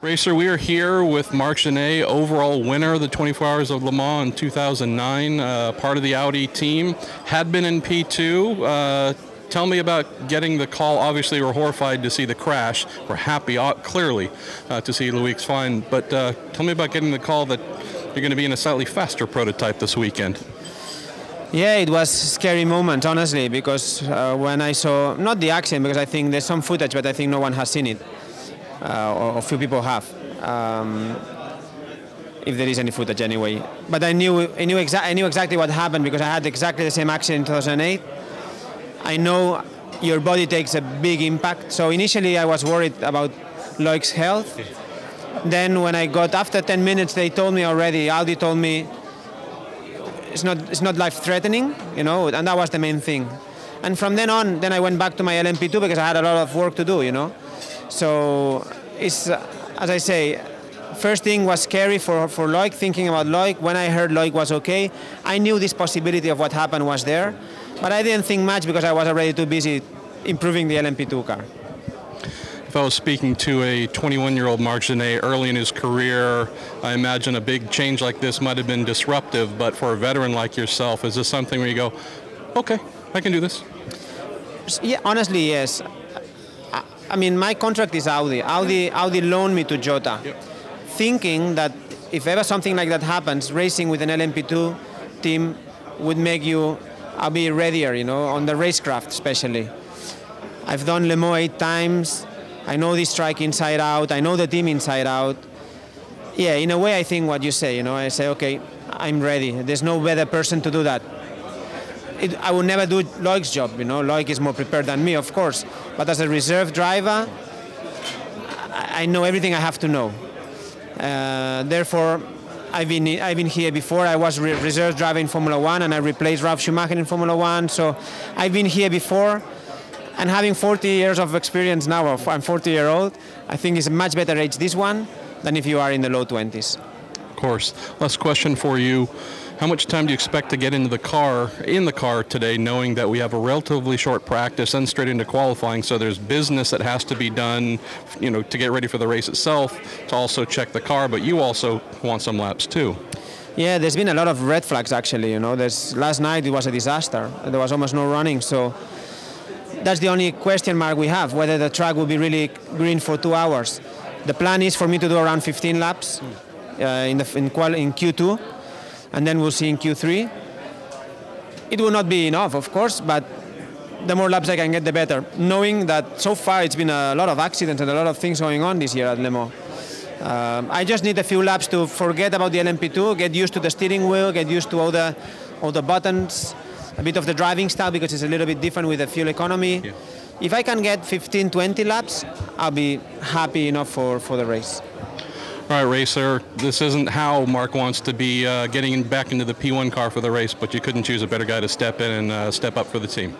Racer, we are here with Marc Gene, overall winner of the 24 Hours of Le Mans in 2009, part of the Audi team, had been in P2. Tell me about getting the call. Obviously, we're horrified to see the crash. We're happy, clearly, to see Loic's fine. But tell me about getting the call that you're going to be in a slightly faster prototype this weekend. Yeah, it was a scary moment, honestly, because when I saw, not the accident, because I think there's some footage, but I think no one has seen it. Or a few people have, if there is any footage anyway. But I knew exactly what happened because I had exactly the same accident in 2008. I know your body takes a big impact. So initially I was worried about Loic's health. Then when I got, after 10 minutes, they told me already, Audi told me, it's not life-threatening, you know, and that was the main thing. And from then on, then I went back to my LMP2 because I had a lot of work to do, you know. So it's, as I say, first thing was scary for Loic, thinking about Loic. When I heard Loic was okay, I knew this possibility of what happened was there, but I didn't think much because I was already too busy improving the LMP2 car. If I was speaking to a 21-year-old Marc Gene early in his career, I imagine a big change like this might have been disruptive, but for a veteran like yourself, is this something where you go, okay, I can do this? Yeah, honestly, yes. I mean, my contract is Audi. Audi loaned me to Jota, thinking that if ever something like that happens, racing with an LMP2 team would make you, I'll be readier, you know, on the racecraft especially. I've done Le Mans 8 times. I know this track inside out. I know the team inside out. Yeah, in a way, I think what you say, you know, I say, okay, I'm ready. There's no better person to do that. I would never do Loic's job, you know. Loic is more prepared than me, of course. But as a reserve driver, I know everything I have to know. Therefore, I've been here before. I was reserve driver in Formula 1, and I replaced Ralf Schumacher in Formula 1. So I've been here before, and having 40 years of experience now, I'm 40-year-old, I think it's a much better age, this one, than if you are in the low 20s. Of course. Last question for you. How much time do you expect to get into the car today, knowing that we have a relatively short practice and straight into qualifying, so there's business that has to be done, you know, to get ready for the race itself, to also check the car, but you also want some laps too. Yeah, there's been a lot of red flags actually, you know. Last night it was a disaster. There was almost no running, so that's the only question mark we have, whether the track will be really green for 2 hours. The plan is for me to do around 15 laps in Q2. And then we'll see in Q3. It will not be enough, of course, but the more laps I can get, the better. Knowing that so far it's been a lot of accidents and a lot of things going on this year at Le Mans. I just need a few laps to forget about the LMP2, get used to the steering wheel, get used to all the buttons, a bit of the driving style because it's a little bit different with the fuel economy. Yeah. If I can get 15, 20 laps, I'll be happy enough for the race. All right, Racer, this isn't how Marc wants to be getting back into the P1 car for the race, but you couldn't choose a better guy to step in and step up for the team.